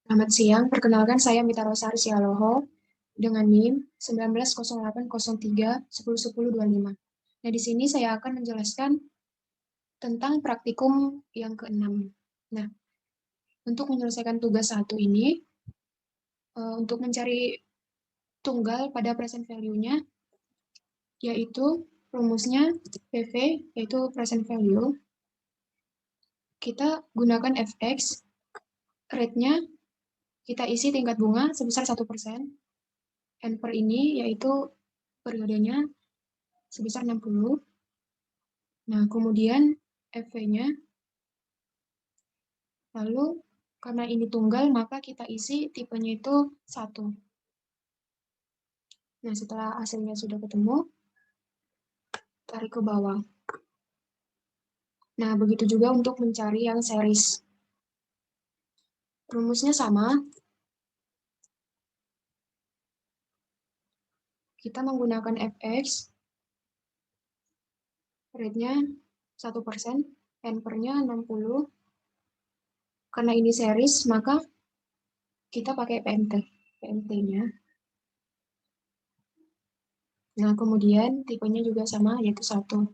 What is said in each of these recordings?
Selamat siang, perkenalkan saya Mita Rosari Sialoho dengan NIM 190803101025. Nah, di sini saya akan menjelaskan tentang praktikum yang keenam. Nah, untuk menyelesaikan tugas satu ini, untuk mencari tunggal pada present value-nya, yaitu rumusnya PV, yaitu present value, kita gunakan fx, rate-nya kita isi tingkat bunga sebesar 1%, n per ini yaitu periodenya sebesar 60. Nah, kemudian FV-nya, lalu karena ini tunggal, maka kita isi tipenya itu 1. Nah, setelah hasilnya sudah ketemu, tarik ke bawah. Nah, begitu juga untuk mencari yang series. Rumusnya sama. Kita menggunakan fx, rate-nya 1%, n per-nya 60. Karena ini series, maka kita pakai PMT-nya. Nah, kemudian tipenya juga sama, yaitu 1.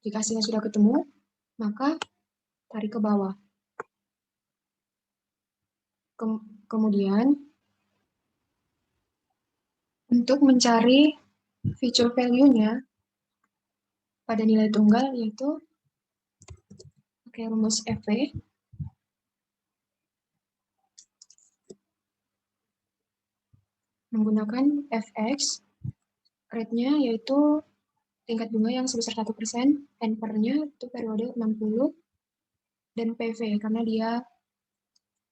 Jika hasilnya sudah ketemu, maka tarik ke bawah. Kemudian, untuk mencari feature value-nya pada nilai tunggal, yaitu pakai rumus FV. Menggunakan fx, rate-nya yaitu tingkat bunga yang sebesar 1%, n per-nya itu periode 60, dan PV karena dia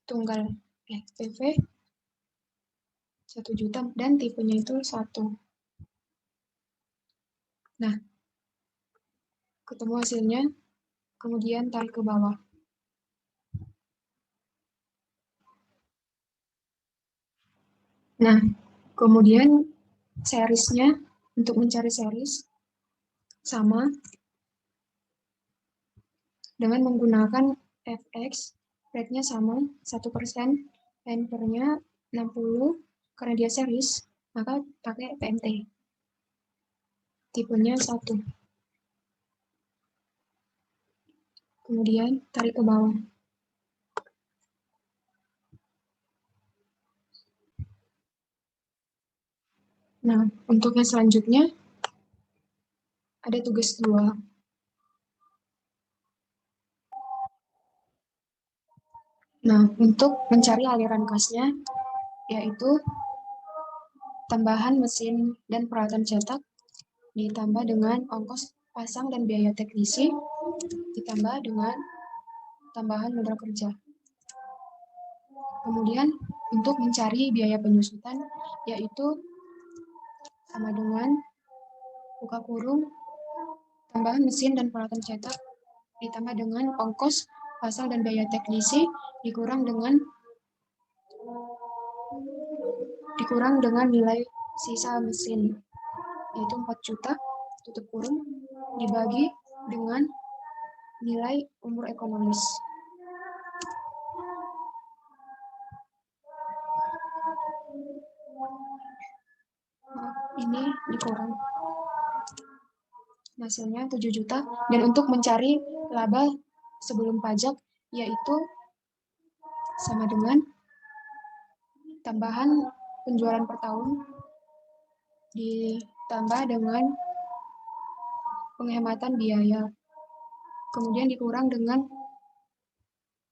tunggal. PV 1 juta dan tipenya itu 1. Nah, ketemu hasilnya, kemudian tarik ke bawah. Nah, kemudian seriesnya, untuk mencari series, sama dengan menggunakan fx, rate-nya sama, 1%, n per-nya 60, karena dia series, maka pakai PMT. Tipenya 1. Kemudian tarik ke bawah. Nah, untuk yang selanjutnya, ada tugas 2. Nah, untuk mencari aliran kasnya, yaitu tambahan mesin dan peralatan cetak, ditambah dengan ongkos pasang dan biaya teknisi, ditambah dengan tambahan modal kerja. Kemudian, untuk mencari biaya penyusutan, yaitu sama dengan buka kurung, tambahan mesin dan peralatan cetak, ditambah dengan ongkos pasang dan biaya teknisi, dikurang dengan nilai sisa mesin, yaitu 4 juta, tutup kurung, dibagi dengan nilai umur ekonomis. Ini dikurang. Hasilnya 7 juta. Dan untuk mencari laba sebelum pajak, yaitu sama dengan tambahan penjualan per tahun ditambah dengan penghematan biaya, kemudian dikurang dengan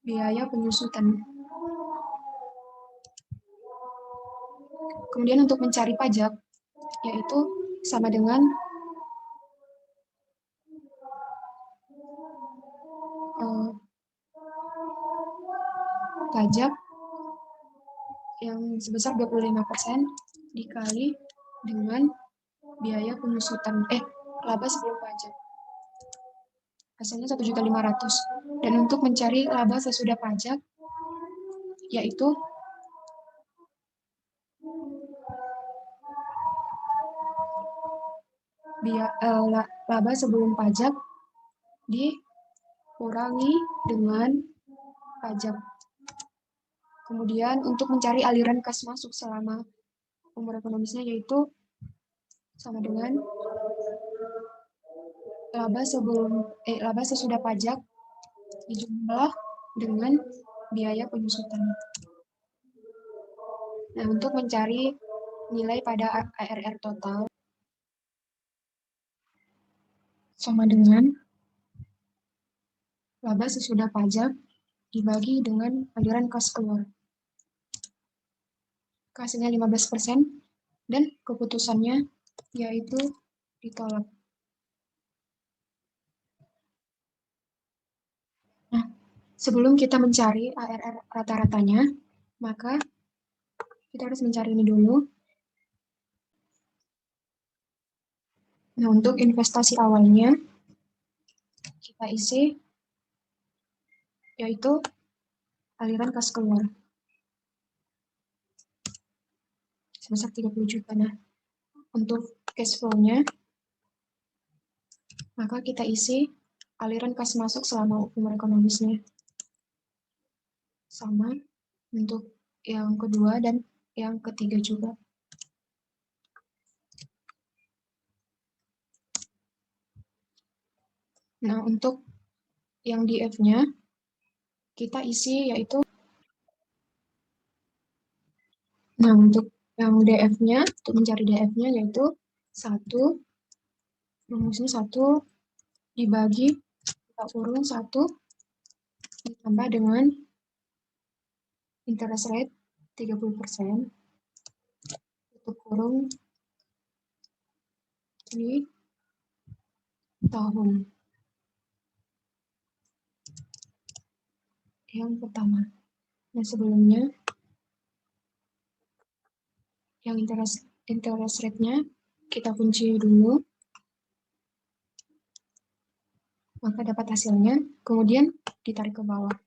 biaya penyusutan. Kemudian untuk mencari pajak, yaitu sama dengan pajak yang sebesar 25% dikali dengan biaya penyusutan, laba sebelum pajak. Hasilnya 1.500.000. Dan untuk mencari laba sesudah pajak, yaitu laba sebelum pajak dikurangi dengan pajak. Kemudian untuk mencari aliran kas masuk selama umur ekonomisnya yaitu sama dengan laba sesudah pajak dijumlah dengan biaya penyusutan. Nah, untuk mencari nilai pada ARR total sama dengan laba sesudah pajak dibagi dengan aliran kas keluar. Hasilnya 15% dan keputusannya yaitu ditolak. Nah, sebelum kita mencari ARR rata-ratanya, maka kita harus mencari ini dulu. Nah, untuk investasi awalnya, kita isi yaitu aliran kas keluar sebesar 30 juta. Nah, untuk cash flow-nya, maka kita isi aliran kas masuk selama umur ekonomisnya. Sama untuk yang kedua dan yang ketiga juga. Nah, untuk yang DF-nya, kita isi yaitu, nah untuk yang DF-nya, untuk mencari DF-nya yaitu 1, rumusnya 1 dibagi, buka kurung 1, ditambah dengan interest rate 30%, tutup kurung di tahun yang pertama. Nah, sebelumnya yang interest rate-nya kita kunci dulu, maka dapat hasilnya, kemudian ditarik ke bawah.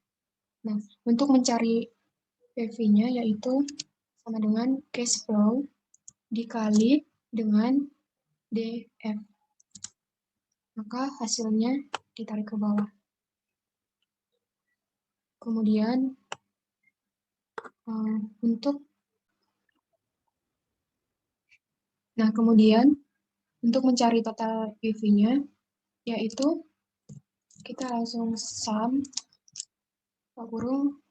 Nah, untuk mencari PV-nya yaitu sama dengan cash flow dikali dengan DF. Maka hasilnya ditarik ke bawah. Kemudian untuk mencari total PV-nya yaitu kita langsung sum kurung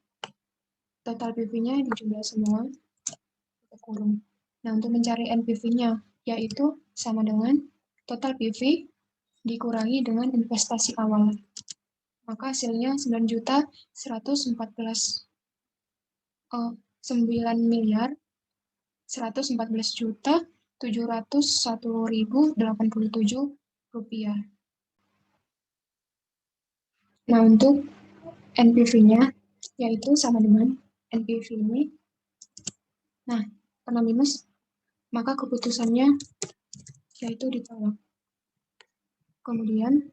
total PV-nya dijumlah semua kurung. Nah, untuk mencari NPV-nya yaitu sama dengan total PV dikurangi dengan investasi awal. Maka hasilnya 9.114.701.701.087 rupiah. Nah, untuk NPV-nya yaitu sama dengan NPV ini. Nah, karena minus, maka keputusannya yaitu ditolak. Kemudian,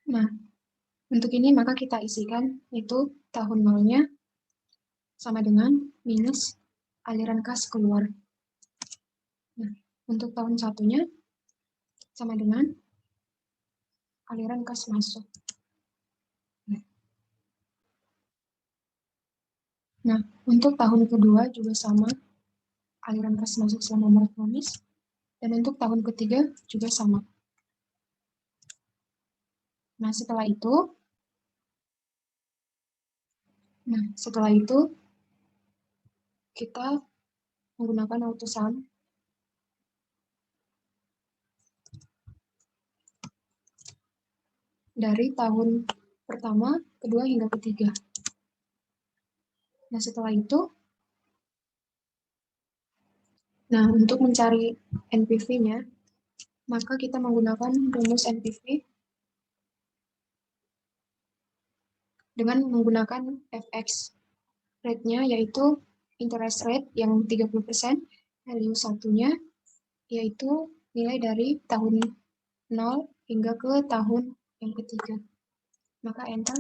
nah, untuk ini maka kita isikan itu tahun nolnya sama dengan minus aliran kas keluar. Nah, untuk tahun satunya sama dengan aliran kas masuk. Nah, untuk tahun kedua juga sama aliran kas masuk selama umur ekonomis, dan untuk tahun ketiga juga sama. Nah, setelah itu kita menggunakan autosum dari tahun pertama, kedua, hingga ketiga. Nah, setelah itu, untuk mencari NPV-nya, maka kita menggunakan rumus NPV dengan menggunakan FX rate-nya, yaitu interest rate yang 30%, value satunya, yaitu nilai dari tahun 0 hingga ke tahun yang ketiga. Maka enter.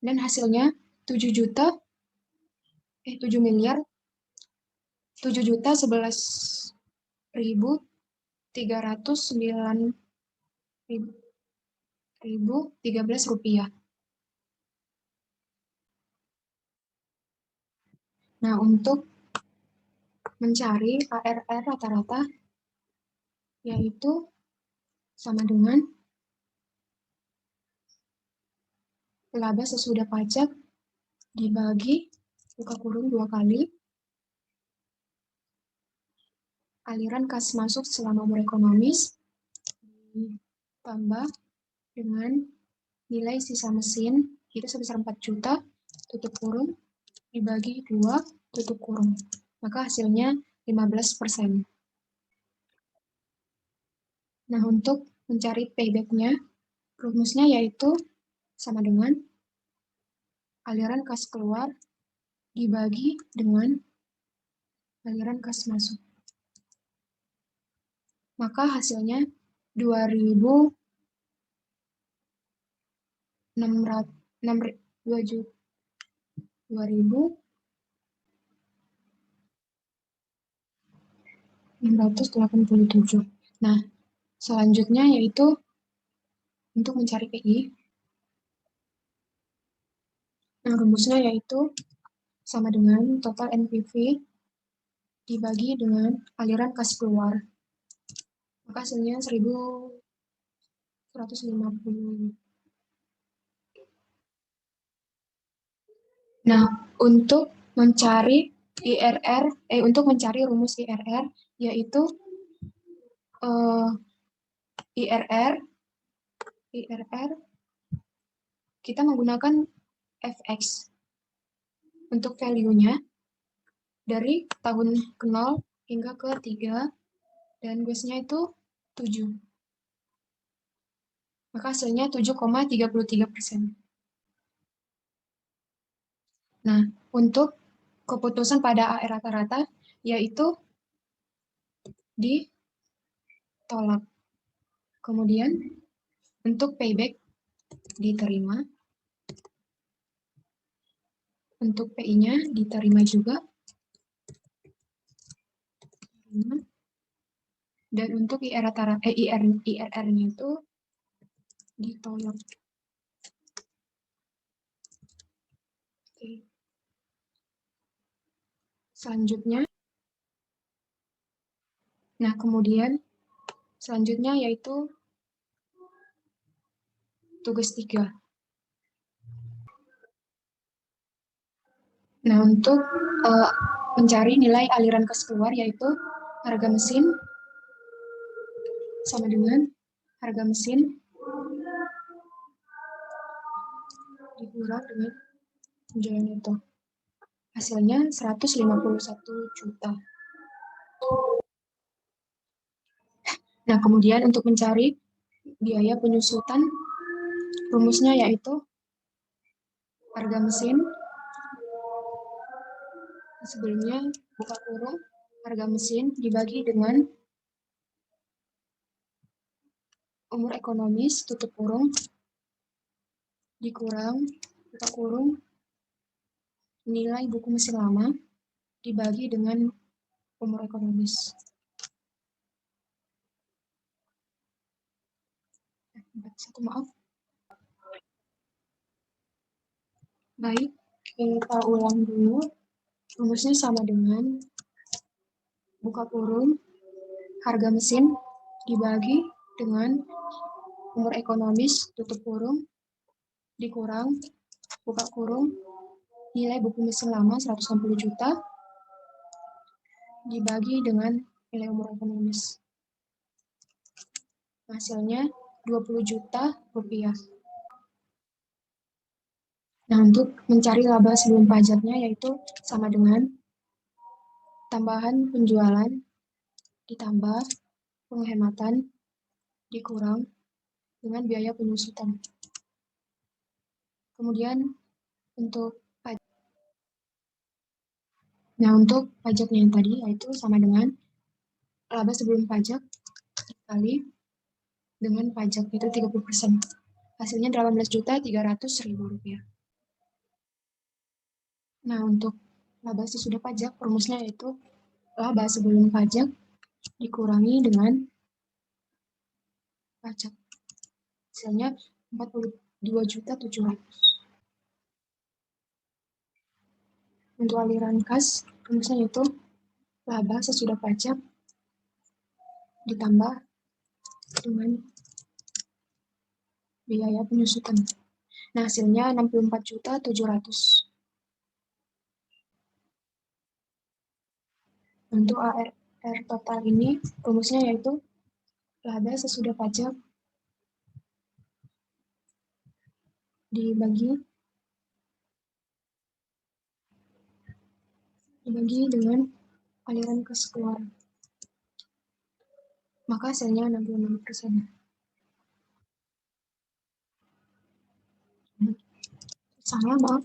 Dan hasilnya 7.011.309 Rp1.013. Nah, untuk mencari ARR rata-rata, yaitu sama dengan laba sesudah pajak dibagi buka kurung 2 kali aliran kas masuk selama umur ekonomis ditambah dengan nilai sisa mesin itu sebesar 4 juta tutup kurung dibagi 2 tutup kurung. Maka hasilnya 15%. Nah, untuk mencari payback-nya, rumusnya yaitu sama dengan aliran kas keluar dibagi dengan aliran kas masuk. Maka hasilnya 2.687. Nah, selanjutnya yaitu untuk mencari PI. Nah, rumusnya yaitu sama dengan total NPV dibagi dengan aliran kas keluar. Maka hasilnya 1.150. Nah, untuk mencari untuk mencari rumus IRR, yaitu IRR kita menggunakan FX untuk value-nya dari tahun ke 0 hingga ke 3 dan base-nya itu 7. Maka hasilnya 7,33%. Nah, untuk keputusan pada AR rata-rata yaitu ditolak. Kemudian untuk payback diterima. Untuk PI-nya diterima juga. Dan untuk IRR-nya itu ditolak. Oke. Selanjutnya, nah kemudian selanjutnya yaitu tugas 3. Nah, untuk mencari nilai aliran kas keluar yaitu harga mesin sama dengan harga mesin dikurang dengan penjualan neto. Hasilnya 151 juta. Nah, kemudian untuk mencari biaya penyusutan, rumusnya yaitu harga mesin sebelumnya buka kurung harga mesin dibagi dengan umur ekonomis tutup kurung dikurang buka kurung nilai buku mesin lama dibagi dengan umur ekonomis. Maaf. Baik, kita ulang dulu. Rumusnya sama dengan buka kurung harga mesin dibagi dengan umur ekonomis tutup kurung dikurang buka kurung nilai buku mesin lama 160 juta dibagi dengan nilai umur ekonomis. Hasilnya 20 juta rupiah. Nah, untuk mencari laba sebelum pajaknya yaitu sama dengan tambahan penjualan ditambah penghematan dikurang dengan biaya penyusutan. Kemudian untuk pajak. Nah, untuk pajaknya yang tadi yaitu sama dengan laba sebelum pajak dikali dengan pajak itu 30%. Hasilnya 18.300.000 rupiah. Nah, untuk laba sesudah pajak, rumusnya yaitu laba sebelum pajak dikurangi dengan pajak. Hasilnya 42.700.000. Untuk aliran kas, rumusnya itu laba sesudah pajak ditambah dengan biaya penyusutan. Nah, hasilnya 64.700.000. Untuk ARR total ini, rumusnya yaitu laba sesudah pajak dibagi dengan aliran kas keluar. Maka hasilnya 66%. Salah, maaf.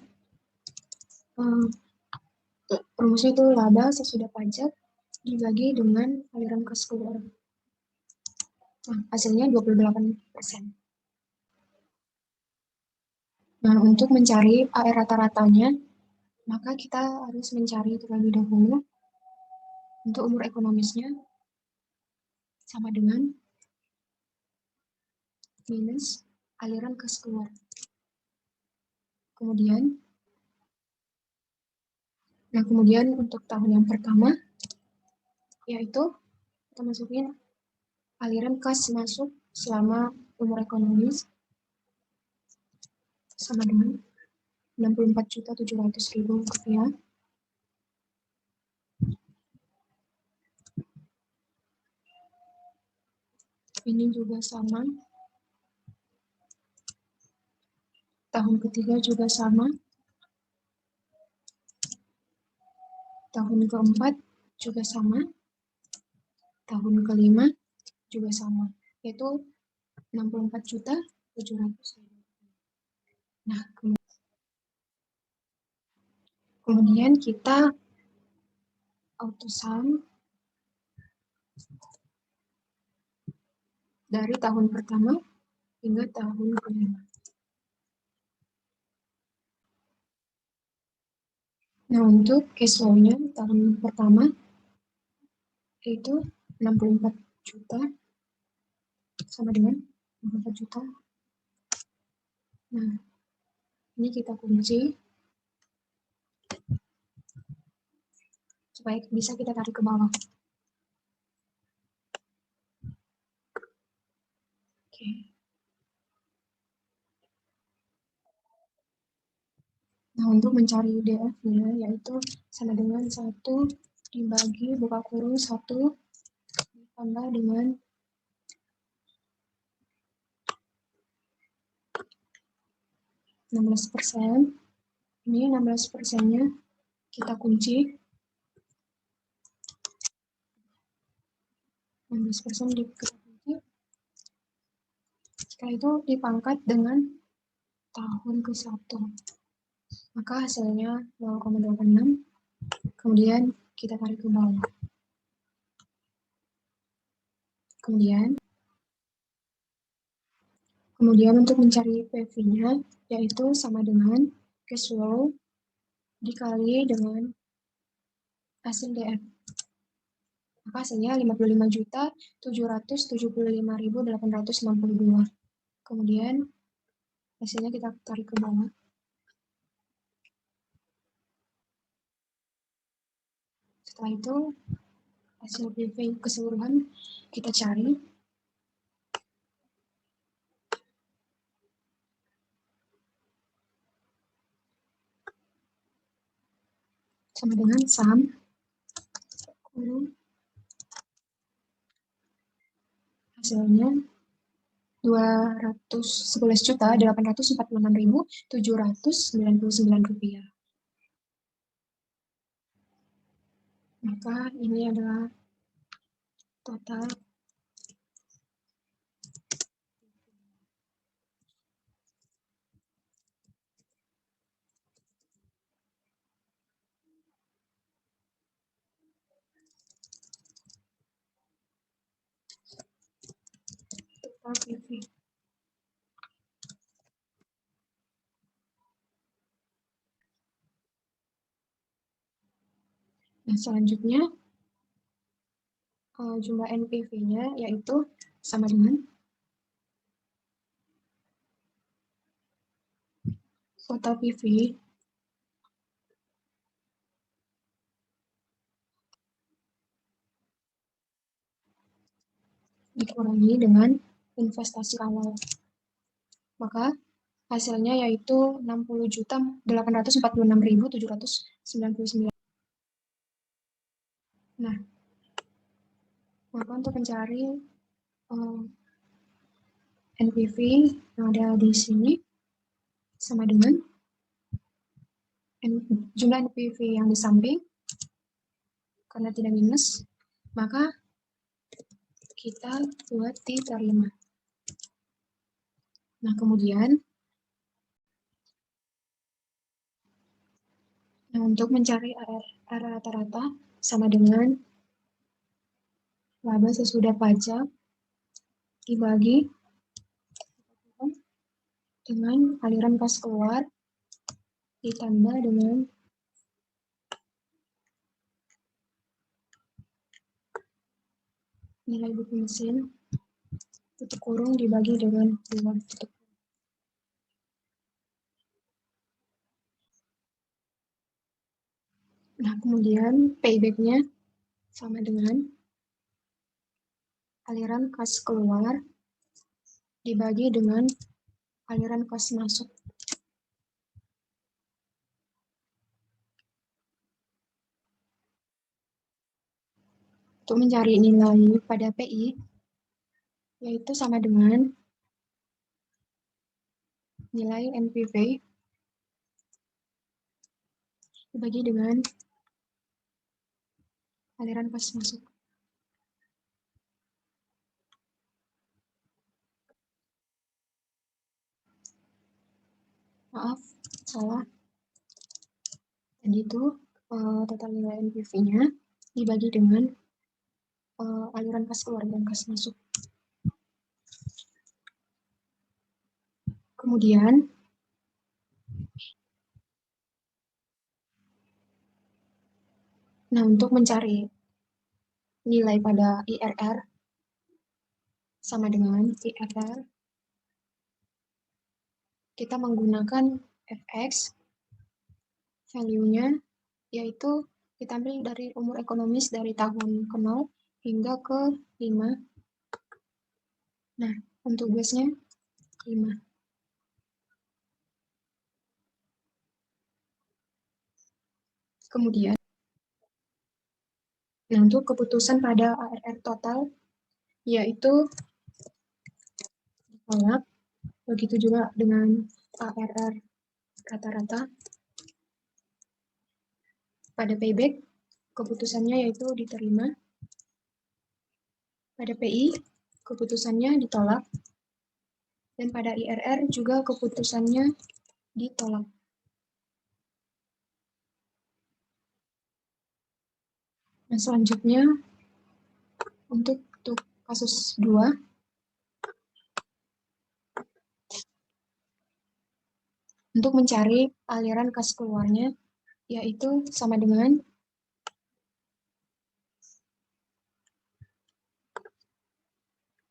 Rumusnya itu laba sesudah pajak dibagi dengan aliran kas keluar. Nah, hasilnya 28%. Nah, untuk mencari AR rata-ratanya, maka kita harus mencari terlebih dahulu untuk umur ekonomisnya sama dengan minus aliran kas keluar. Kemudian untuk tahun yang pertama, yaitu kita masukin aliran kas masuk selama umur ekonomis sama dengan 64.700.000 rupiah. Ini juga sama. Tahun ketiga juga sama. Tahun keempat juga sama. Tahun kelima juga sama. Yaitu 64.700.000. Nah, kemudian kita autosum dari tahun pertama hingga tahun kelima. Nah, untuk cash flow-nya tahun pertama yaitu 64 juta sama dengan 64 juta. Nah, ini kita kunci supaya bisa kita tarik ke bawah. Oke. Nah, untuk mencari DF-nya yaitu sama dengan 1 dibagi buka kurung 1 ditambah dengan 16%. Ini 16%-nya kita kunci. 16% dikunci. Setelah itu dipangkat dengan tahun ke-1. Maka hasilnya 0,86. Kemudian kita tarik ke bawah. Kemudian untuk mencari PV-nya yaitu sama dengan cash flow dikali dengan hasil DF. Maka hasilnya 55.775.862. Kemudian hasilnya kita tarik ke bawah. Setelah itu hasil PV keseluruhan kita cari. Sama dengan sum kurung hasilnya 211.846.799 rupiah. Maka ini adalah total PV. Nah, selanjutnya jumlah NPV-nya yaitu sama dengan kuota PV dikurangi dengan investasi awal. Maka hasilnya yaitu 60.846.799. Nah, maka untuk mencari NPV yang ada di sini sama dengan jumlah NPV yang di samping, karena tidak minus, maka kita buat diterima. Nah, kemudian untuk mencari ARR rata-rata sama dengan laba sesudah pajak dibagi dengan aliran kas keluar ditambah dengan nilai buku mesin tutup kurung dibagi dengan 2 tutup. Nah, kemudian payback-nya sama dengan aliran kas keluar dibagi dengan aliran kas masuk. Untuk mencari nilai pada PI, yaitu sama dengan nilai NPV dibagi dengan aliran kas masuk. Maaf, salah. Tadi itu total nilai NPV-nya dibagi dengan aliran kas keluar dan kas masuk. Kemudian untuk mencari nilai pada IRR sama dengan IRR, kita menggunakan FX, value-nya yaitu kita ambil dari umur ekonomis dari tahun ke 0 hingga ke 5. Nah, untuk base-nya 5. Kemudian, untuk keputusan pada ARR total, yaitu ditolak, begitu juga dengan ARR rata-rata. Pada payback, keputusannya yaitu diterima. Pada PI, keputusannya ditolak. Dan pada IRR juga keputusannya ditolak. Nah, selanjutnya untuk kasus 2, untuk mencari aliran kas keluarnya, yaitu sama dengan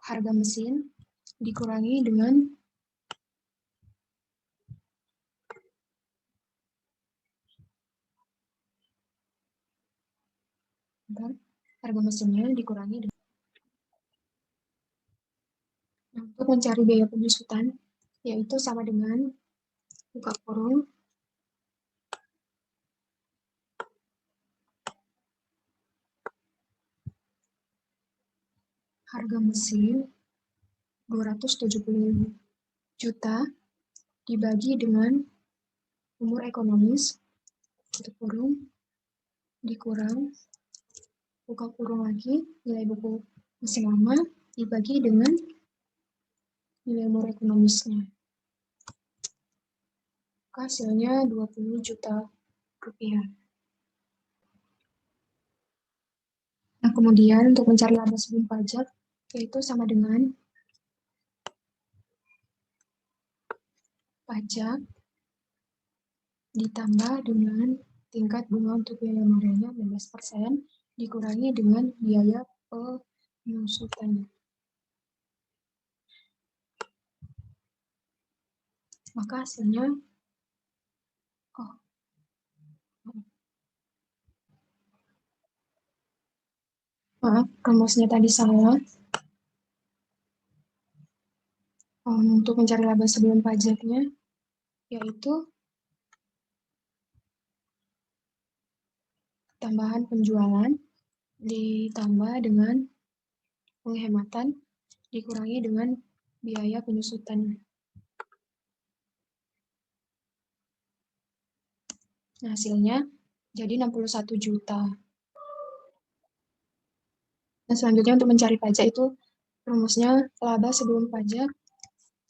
harga mesin dikurangi dengan harga mesinnya dikurangi dengan. Untuk mencari biaya penyusutan, yaitu sama dengan buka kurung harga mesin 270 juta dibagi dengan umur ekonomis tutup kurung dikurang buka kurung lagi nilai buku mesin lama dibagi dengan nilai umur ekonomisnya. Hasilnya 20 juta rupiah. Nah, kemudian untuk mencari laba sebelum pajak, yaitu sama dengan pajak ditambah dengan tingkat bunga untuk biaya modalnya 16% dikurangi dengan biaya penyusutannya. Maka hasilnya Maaf, rumusnya tadi salah. Untuk mencari laba sebelum pajaknya, yaitu tambahan penjualan ditambah dengan penghematan dikurangi dengan biaya penyusutan. Nah, hasilnya jadi 61 juta. Nah, selanjutnya untuk mencari pajak itu rumusnya laba sebelum pajak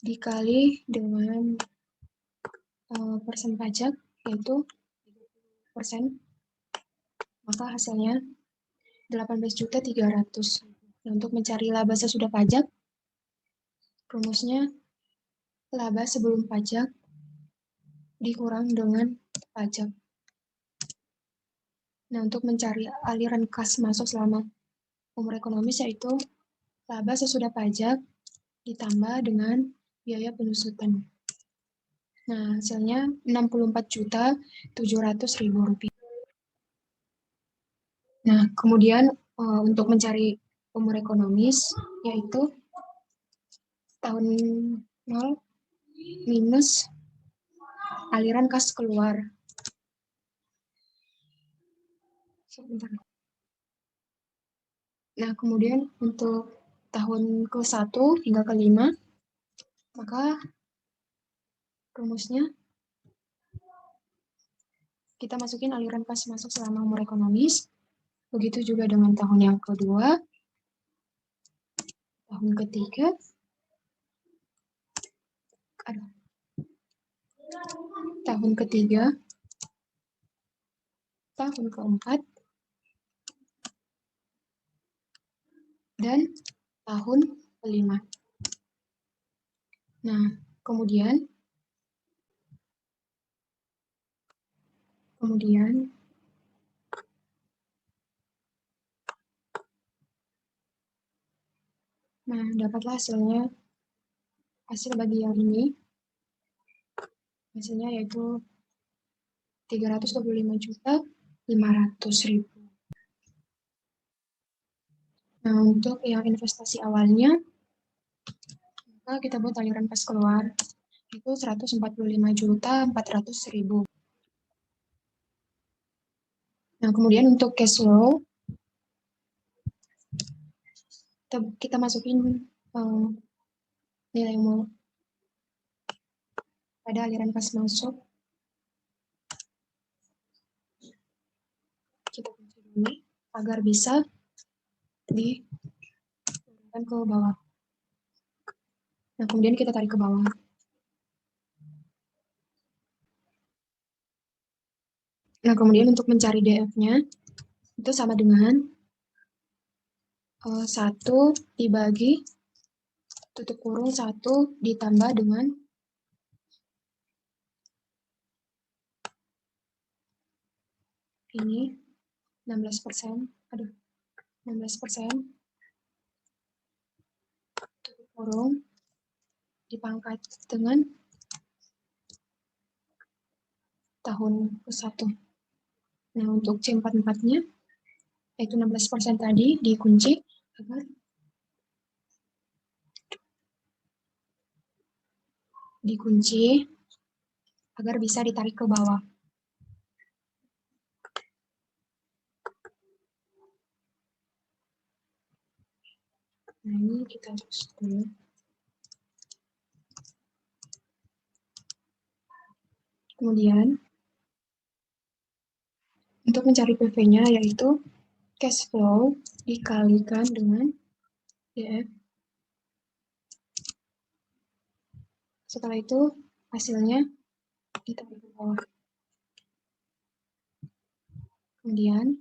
dikali dengan persen pajak, yaitu persen, maka hasilnya 18.300. Nah, untuk mencari laba sesudah pajak, rumusnya laba sebelum pajak dikurang dengan pajak. Nah, untuk mencari aliran kas masuk selama umur ekonomis yaitu laba sesudah pajak ditambah dengan biaya penyusutan. Nah, hasilnya 64.700.000 rupiah. Nah, kemudian untuk mencari umur ekonomis yaitu tahun 0 minus aliran kas keluar. Sebentar. Nah, kemudian untuk tahun ke-1 hingga ke-5, maka rumusnya kita masukin aliran kas masuk selama umur ekonomis. Begitu juga dengan tahun yang kedua, tahun ketiga, tahun ketiga, tahun keempat, dan tahun kelima. Nah, kemudian dapatlah hasil bagi yang ini, hasilnya yaitu 325.500.000. Nah, untuk yang investasi awalnya, maka kita buat aliran kas keluar, itu 145.400.000. Nah, kemudian untuk cash flow, kita masukin nilai mau pada aliran kas masuk. Kita kunci dulu agar bisa diturunkan ke bawah. Nah, kemudian kita tarik ke bawah. Nah, kemudian untuk mencari DF-nya, itu sama dengan 1 dibagi tutup kurung 1 ditambah dengan ini 16%, 16% tutup kurung dipangkat dengan tahun ke-1. Nah, untuk C44-nya yaitu 16% tadi dikunci agar bisa ditarik ke bawah. Nah, ini kita terus dulu. Kemudian, untuk mencari PV-nya yaitu cash flow dikalikan dengan DF. Setelah itu, hasilnya ditarik ke bawah. Kemudian,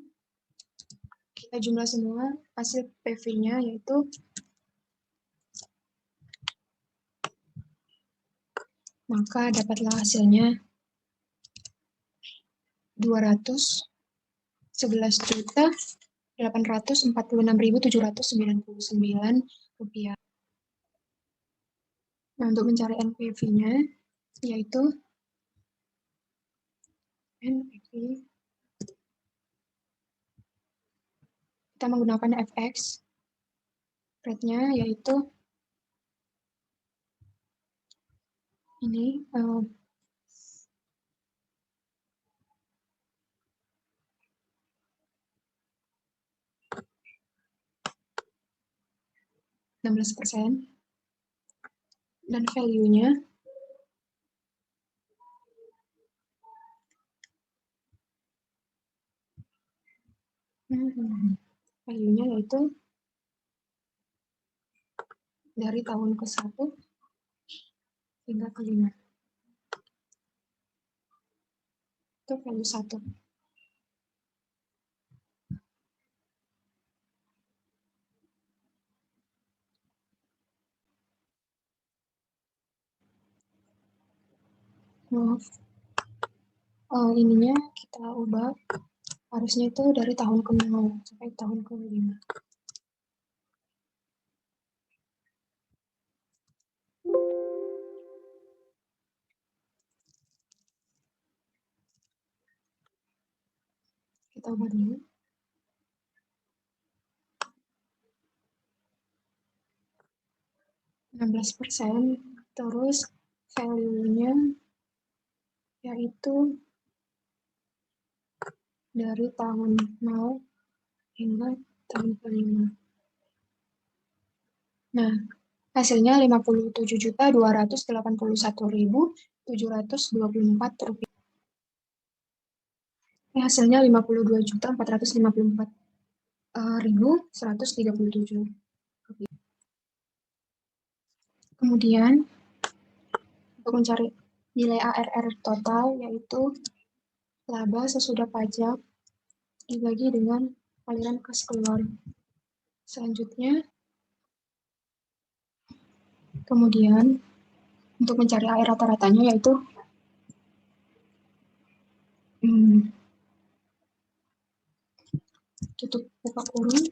kita jumlah semua hasil PV-nya yaitu maka dapatlah hasilnya 211.846.799 rupiah. Nah, untuk mencari NPV-nya yaitu NPV, kita kita menggunakan FX. Rate-nya yaitu ini 16%, dan value-nya yaitu dari tahun ke-1 hingga ke-5. Itu value 1. Ininya kita ubah, harusnya itu dari tahun ke-0 sampai tahun ke-5. Kita ubah dulu. %, terus value-nya yaitu dari tahun 0 hingga tahun ke-5. Nah, hasilnya Rp52.281.724. Ini hasilnya Rp52.454.137. Kemudian, untuk mencari nilai ARR total, yaitu laba sesudah pajak dibagi dengan aliran kas keluar. Selanjutnya, kemudian untuk mencari AR rata-ratanya yaitu tutup buka kurung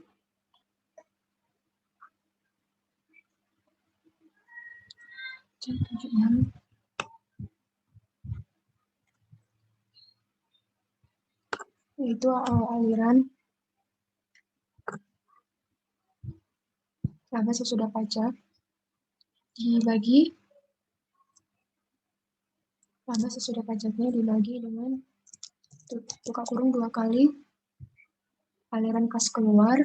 yaitu aliran laba sesudah pajak dibagi laba sesudah pajaknya dibagi dengan buka kurung 2 kali aliran kas keluar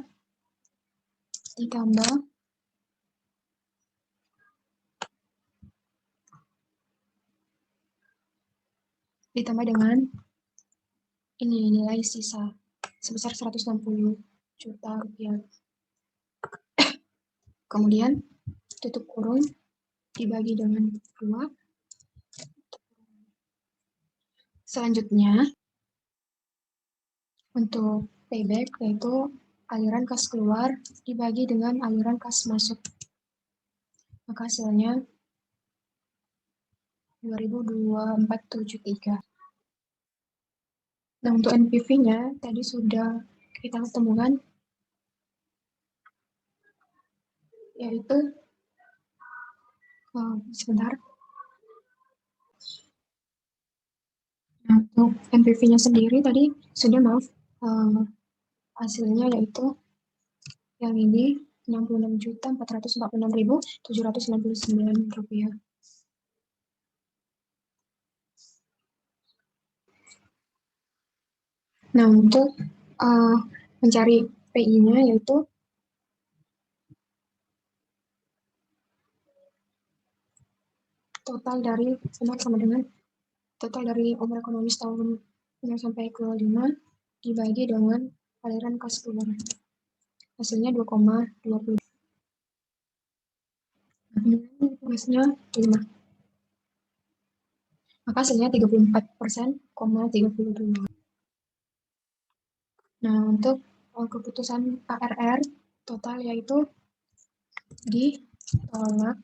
ditambah dengan ini nilai sisa sebesar Rp160 juta. Kemudian tutup kurung dibagi dengan 2. Selanjutnya untuk payback yaitu aliran kas keluar dibagi dengan aliran kas masuk. Maka hasilnya 2.2473. Nah, untuk NPV-nya tadi sudah kita temukan yaitu sebentar. Nah, untuk NPV-nya sendiri tadi sudah hasilnya yaitu yang ini Rp66.446.799. Nah, untuk mencari PI-nya yaitu total dari sama dengan total dari umur ekonomis tahun 0 sampai ke 5 dibagi dengan aliran kas keluar. Hasilnya 2,20. Gasnya 5. Maka hasilnya 34%,32. Nah, untuk keputusan ARR total yaitu ditolak.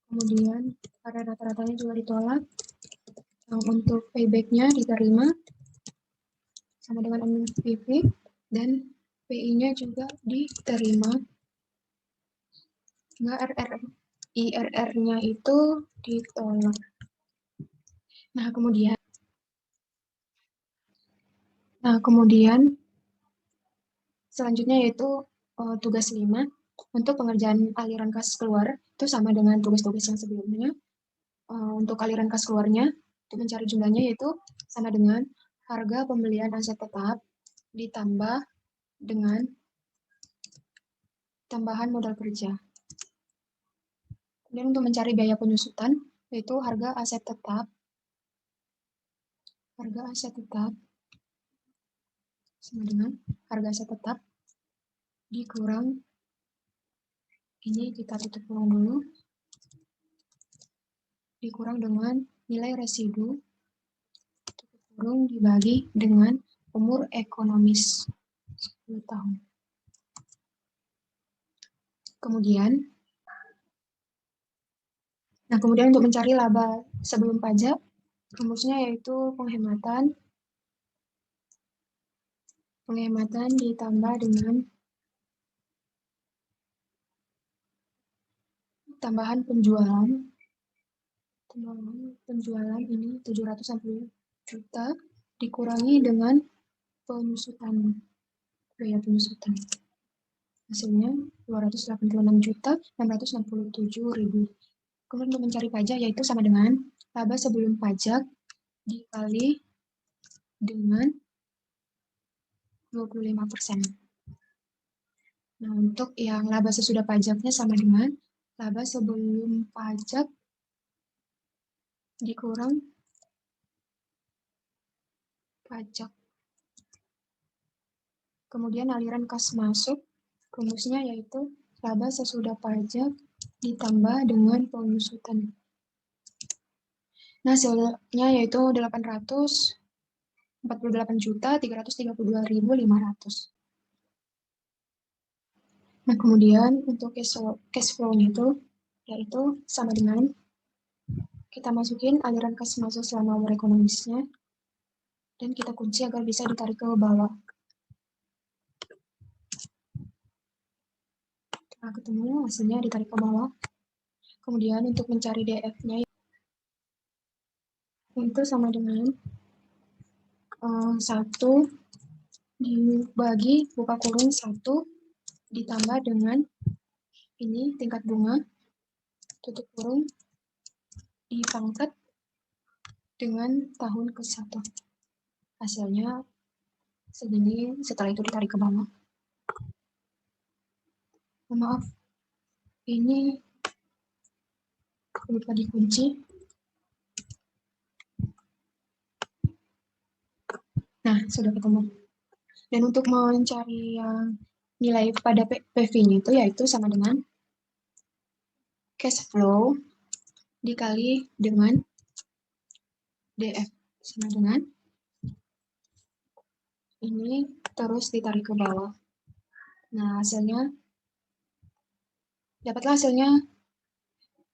Kemudian ARR rata-ratanya juga ditolak. Untuk payback-nya diterima sama dengan NPV dan PI-nya juga diterima. Nah, IRR-nya itu ditolak. Nah, Nah, kemudian selanjutnya yaitu tugas 5 untuk pengerjaan aliran kas keluar itu sama dengan tugas-tugas yang sebelumnya. Untuk aliran kas keluarnya untuk mencari jumlahnya yaitu sama dengan harga pembelian aset tetap ditambah dengan tambahan modal kerja. Kemudian untuk mencari biaya penyusutan yaitu harga aset tetap sama dengan harga aset tetap dikurang, ini kita tutup ulang dulu, dikurang dengan nilai residu kurung dibagi dengan umur ekonomis 10 tahun. Kemudian untuk mencari laba sebelum pajak, rumusnya yaitu penghematan ditambah dengan tambahan penjualan ini 760 juta dikurangi dengan biaya penyusutan. Hasilnya 286.667.000. Kemudian untuk mencari pajak yaitu sama dengan laba sebelum pajak dikali dengan 25%. Nah, untuk yang laba sesudah pajaknya sama dengan laba sebelum pajak dikurang pajak. Kemudian aliran kas masuk, rumusnya yaitu laba sesudah pajak ditambah dengan penyusutan. Nah, hasilnya yaitu 848.332.500. Nah, kemudian untuk cash flow-nya itu yaitu sama dengan kita masukin aliran kas masuk selama umur ekonomisnya dan kita kunci agar bisa ditarik ke bawah. Nah, ketemu hasilnya ditarik ke bawah. Kemudian untuk mencari DF-nya itu sama dengan 1 dibagi buka kurung 1 ditambah dengan ini tingkat bunga tutup kurung dipangkat dengan tahun ke-1. Hasilnya segini setelah itu ditarik ke bawah. Maaf, ini lupa dikunci. Nah, sudah ketemu. Dan untuk mencari nilai pada PV-nya itu yaitu sama dengan cash flow dikali dengan DF sama dengan ini terus ditarik ke bawah. Nah, dapatlah hasilnya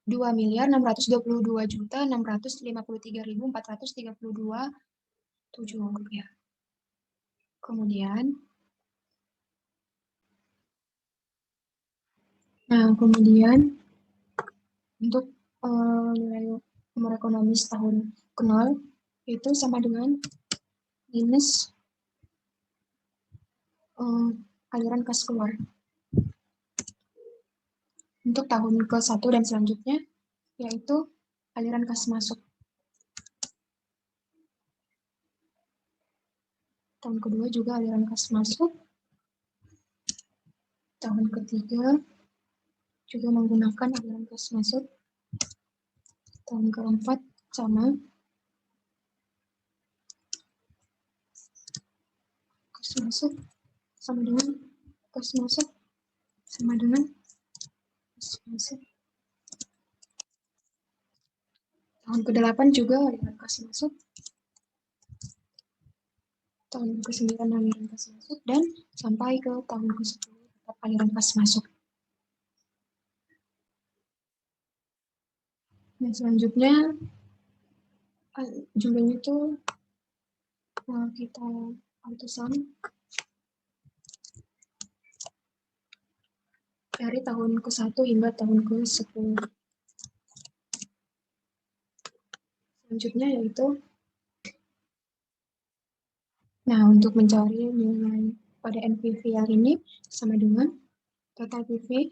2.622.653.432,7 rupiah. Kemudian untuk nilai umur ekonomis tahun ke-0 itu sama dengan minus aliran kas keluar. Untuk tahun ke-1 dan selanjutnya yaitu aliran kas masuk. Tahun kedua juga aliran kas masuk. Tahun ketiga juga menggunakan aliran kas masuk. Tahun keempat sama. Kas masuk sama dengan kas masuk sama dengan kas masuk. Tahun ke-8 juga aliran kas masuk. Tahun ke-9 aliran kas masuk dan sampai ke tahun ke-10 tetap aliran kas masuk. Nah, selanjutnya jumlahnya itu kita auto-sum dari tahun ke-1 hingga tahun ke-10. Selanjutnya yaitu Nah, untuk mencari nilai pada NPV yang ini sama dengan total PV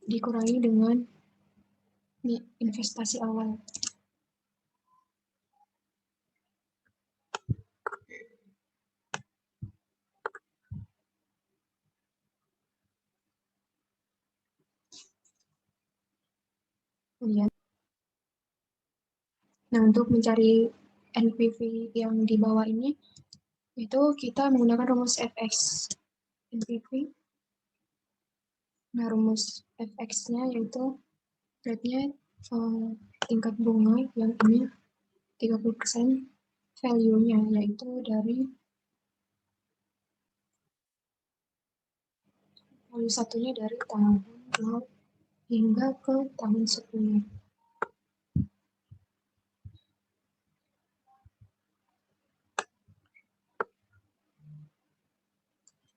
dikurangi dengan investasi awal. Kemudian, nah untuk mencari NPV yang di bawah ini, itu kita menggunakan rumus FX. NPV, nah rumus FX-nya yaitu rate-nya tingkat bunga yang ini 30% value-nya, yaitu dari value satunya dari tahun 0 hingga ke tahun 10.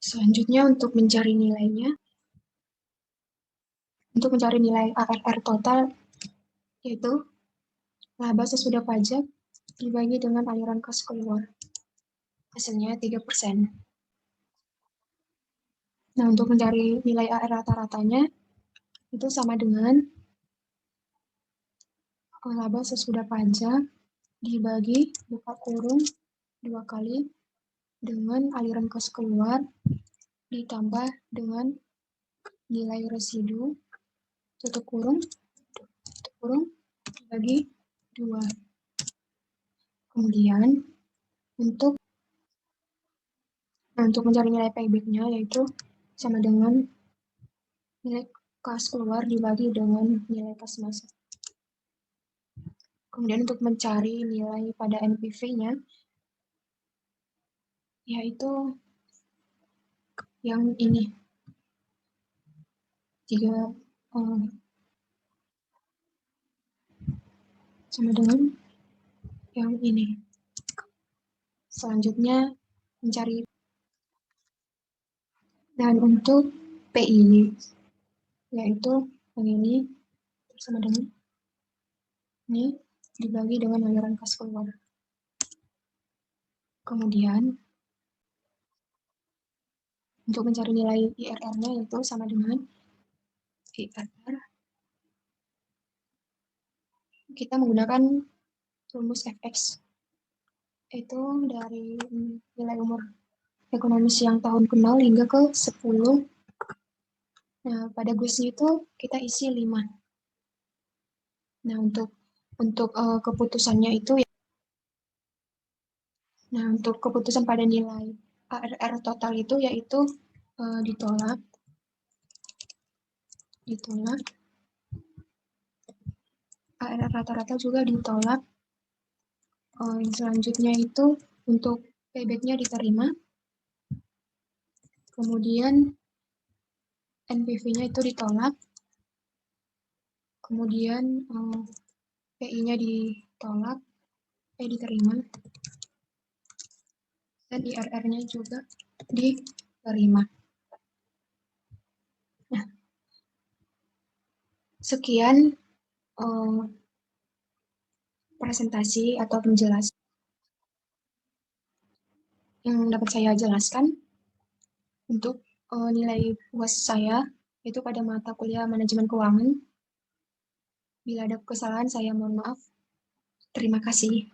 Selanjutnya untuk mencari nilainya, untuk mencari nilai ARR total, yaitu laba sesudah pajak dibagi dengan aliran kas keluar. Hasilnya 3%. Nah, untuk mencari nilai ARR rata-ratanya, itu sama dengan laba sesudah pajak dibagi buka kurung 2 kali dengan aliran kas keluar ditambah dengan nilai residu tutup kurung dibagi 2. Kemudian untuk mencari nilai payback-nya yaitu sama dengan nilai kas keluar dibagi dengan nilai kas masuk. Kemudian untuk mencari nilai pada NPV-nya yaitu yang ini 3 sama dengan yang ini. Selanjutnya mencari, dan untuk PI yaitu yang ini sama dengan ini dibagi dengan aliran kas keluar. Kemudian untuk mencari nilai IRR-nya yaitu sama dengan IRR, kita menggunakan rumus FX, itu dari nilai umur ekonomis yang tahun kenal hingga ke 10. Nah, pada guysnya itu kita isi 5. Nah, untuk keputusannya itu, nah untuk keputusan pada nilai ARR total itu yaitu ditolak, ARR rata-rata juga ditolak. Yang selanjutnya itu untuk payback-nya diterima, kemudian NPV-nya itu ditolak, kemudian PI-nya ditolak, diterima, dan IRR-nya juga diterima. Nah, sekian presentasi atau penjelasan yang dapat saya jelaskan untuk nilai UAS saya, itu pada mata kuliah manajemen keuangan. Bila ada kesalahan, saya mohon maaf. Terima kasih.